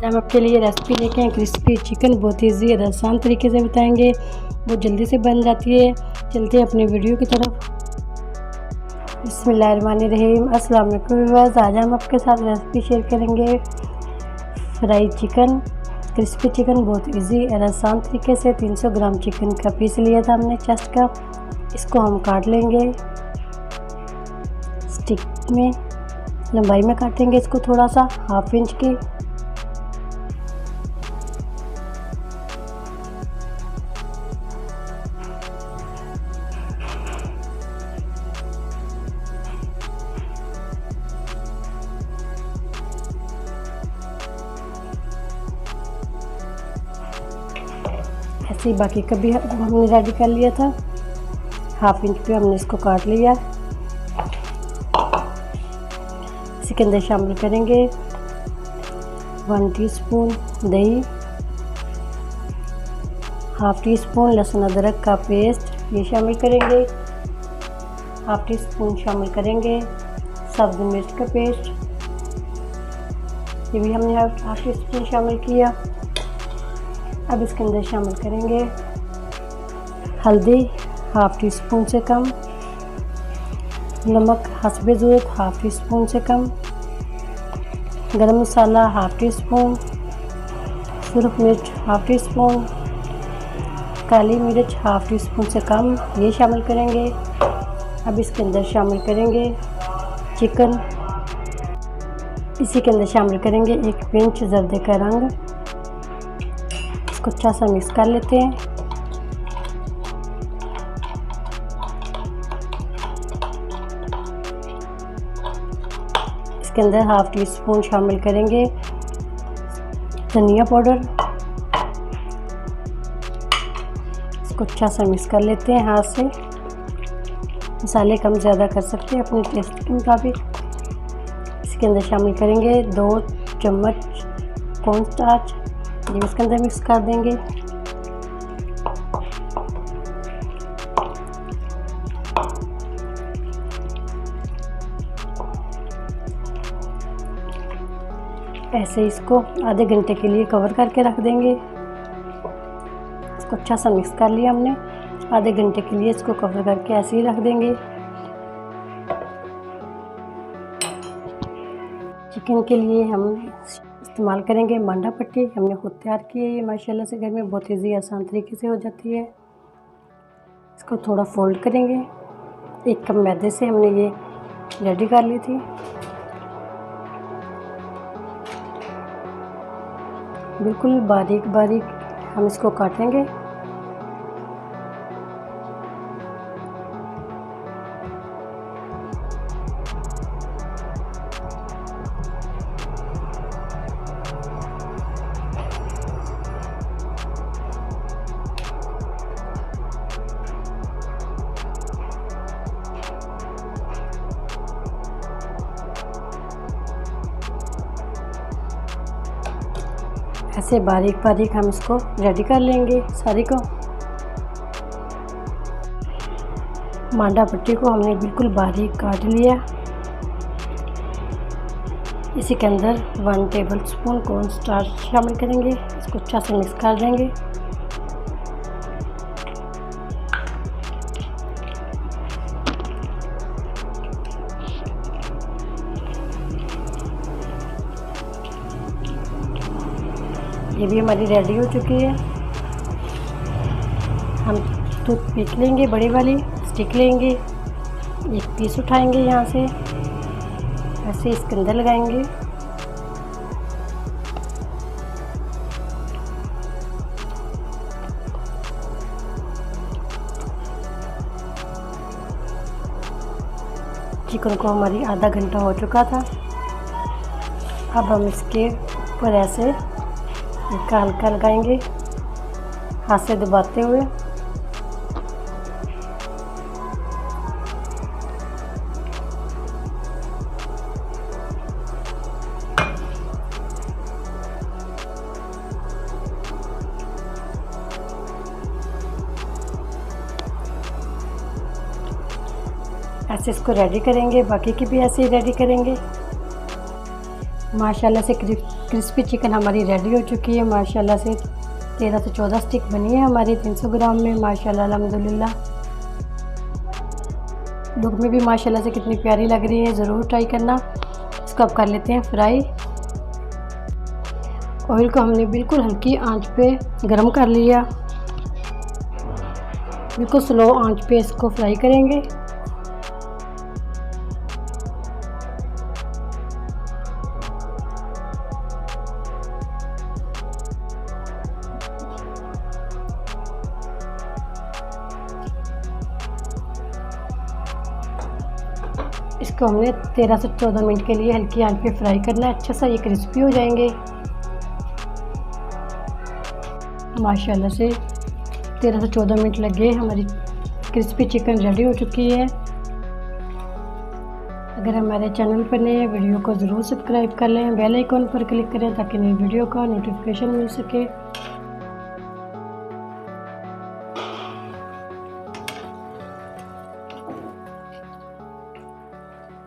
आज हम आपके लिए रेसिपी लेके हैं क्रिस्पी चिकन। बहुत ईजी और आसान तरीके से बताएंगे, बहुत जल्दी से बन जाती है। चलते हैं अपनी वीडियो की तरफ। बिस्मिल्लाहिर्रहमानिर्रहीम। अस्सलाम वालेकुम व्यूअर्स। आज हम आपके साथ रेसिपी शेयर करेंगे फ्राई चिकन, क्रिस्पी चिकन। बहुत इजी और आसान तरीके से 300 ग्राम चिकन का पीस लिया था हमने चेस्ट का। इसको हम काट लेंगे स्टिक में, लंबाई में काटेंगे इसको थोड़ा सा, 1/2 इंच की। ऐसे ही बाकी का भी हमने रेडी कर लिया था। 1/2 इंच पे हमने इसको काट लिया। इसी के अंदर शामिल करेंगे 1 टीस्पून दही, 1/2 टीस्पून लहसुन अदरक का पेस्ट, ये शामिल करेंगे। 1/2 टीस्पून शामिल करेंगे सब्ज़ मिर्च का पेस्ट, ये भी हमने 1/2 टीस्पून शामिल किया। अब इसके अंदर शामिल करेंगे हल्दी 1/2 टीस्पून से कम, नमक हस्बे ज़रूरत 1/2 टीस्पून से कम, गरम मसाला 1/2 टीस्पून, सुरख मिर्च 1/2 टीस्पून, काली मिर्च 1/2 टीस्पून से कम, ये शामिल करेंगे। अब इसके अंदर शामिल करेंगे चिकन। इसी के अंदर शामिल करेंगे 1 पिंच जर्दे का रंग। इसको अच्छा सा मिक्स कर लेते हैं। इसके अंदर 1/2 टीस्पून शामिल करेंगे धनिया पाउडर। इसको अच्छा सा मिक्स कर लेते हैं हाथ से। मसाले कम ज़्यादा कर सकते हैं अपने टेस्ट के मुताबिक। इसके अंदर शामिल करेंगे 2 चम्मच कॉर्न स्टार्च, ये इसके अंदर मिक्स कर देंगे। ऐसे इसको आधे घंटे के लिए कवर करके रख देंगे। इसको अच्छा सा मिक्स कर लिया हमने। आधे घंटे के लिए इसको कवर करके ऐसे ही रख देंगे। चिकन के लिए हम इस्तेमाल करेंगे मांडा पट्टी। हमने खुद तैयार की है ये, माशाल्लाह से घर में बहुत ईजी आसान तरीके से हो जाती है। इसको थोड़ा फोल्ड करेंगे। 1 कप मैदे से हमने ये रेडी कर ली थी। बिल्कुल बारीक बारीक हम इसको काटेंगे। ऐसे बारीक बारीक हम इसको रेडी कर लेंगे सारी को। मांडा पट्टी को हमने बिल्कुल बारीक काट लिया। इसी के अंदर 1 टेबलस्पून कॉर्न स्टार्च शामिल करेंगे। इसको अच्छा से मिक्स कर देंगे। ये भी हमारी रेडी हो चुकी है। हम टूथपिक लेंगे, बड़ी वाली स्टिक लेंगे, 1 पीस उठाएंगे यहाँ से, ऐसे इसके अंदर लगाएंगे। चिकन को हमारी आधा घंटा हो चुका था। अब हम इसके ऊपर ऐसे हल्का हल्का लगाएंगे हाथ से दबाते हुए। ऐसे इसको रेडी करेंगे, बाकी की भी ऐसे ही रेडी करेंगे। माशाल्लाह से क्रिस्पी चिकन हमारी रेडी हो चुकी है माशाल्लाह से। 13 से 14 स्टिक बनी है हमारी 300 ग्राम में माशाल्लाह अल्हम्दुलिल्लाह। लुक में भी माशाल्लाह से कितनी प्यारी लग रही है, ज़रूर ट्राई करना। इसको अब कर लेते हैं फ्राई। ऑयल को हमने बिल्कुल हल्की आंच पे गरम कर लिया, बिल्कुल स्लो आंच पे इसको फ्राई करेंगे। इसको हमने 13 से 14 मिनट के लिए हल्की आंच पे फ्राई करना है। अच्छा सा ये क्रिस्पी हो जाएंगे माशाल्लाह से। 13 से 14 मिनट लगे, हमारी क्रिस्पी चिकन रेडी हो चुकी है। अगर हमारे चैनल पर नए हैं, वीडियो को ज़रूर सब्सक्राइब कर लें, बेल आइकन पर क्लिक करें ताकि नई वीडियो का नोटिफिकेशन मिल सके।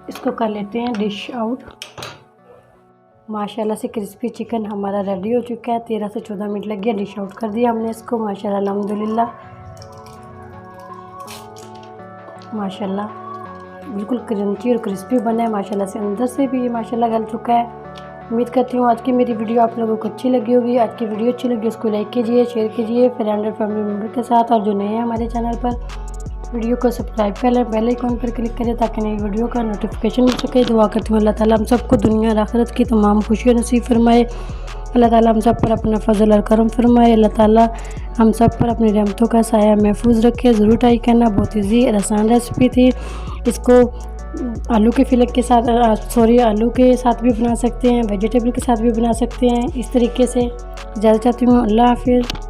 इसको कर लेते हैं डिश आउट। माशाल्लाह से क्रिस्पी चिकन हमारा रेडी हो चुका है। 13 से 14 मिनट लग गया, डिश आउट कर दिया हमने इसको माशाल्लाह अल्हम्दुलिल्लाह। माशाल्लाह बिल्कुल क्रंची और क्रिस्पी बना है माशाल्लाह से, अंदर से भी ये माशाल्लाह गल चुका है। उम्मीद करती हूँ आज की मेरी वीडियो आप लोगों को अच्छी लगी होगी। आज की वीडियो अच्छी लगी उसको लाइक कीजिए, शेयर कीजिए फ्रेंड और फैमिली मेम्बर के साथ। और जो नए हैं हमारे चैनल पर, वीडियो को सब्सक्राइब कर लें, बेल आइकन पर क्लिक करें ताकि नई वीडियो का नोटिफिकेशन मिल सके। दुआ करती हूँ अल्लाह ताला हम सबको दुनिया और आखिरत की तमाम खुशियाँ नसीब फरमाए। अल्लाह ताला हम सब पर अपना फजल और करम फरमाए। अल्लाह ताला हम सब पर अपनी रहमतों का साया महफूज रखे। ज़रूर ट्राई करना, बहुत ईजी और आसान रेसिपी थी। इसको आलू के फिलक के साथ आलू के साथ भी बना सकते हैं, वेजिटेबल के साथ भी बना सकते हैं। इस तरीके से इजाज़त चाहती हूँ। अल्लाह हाफिज़।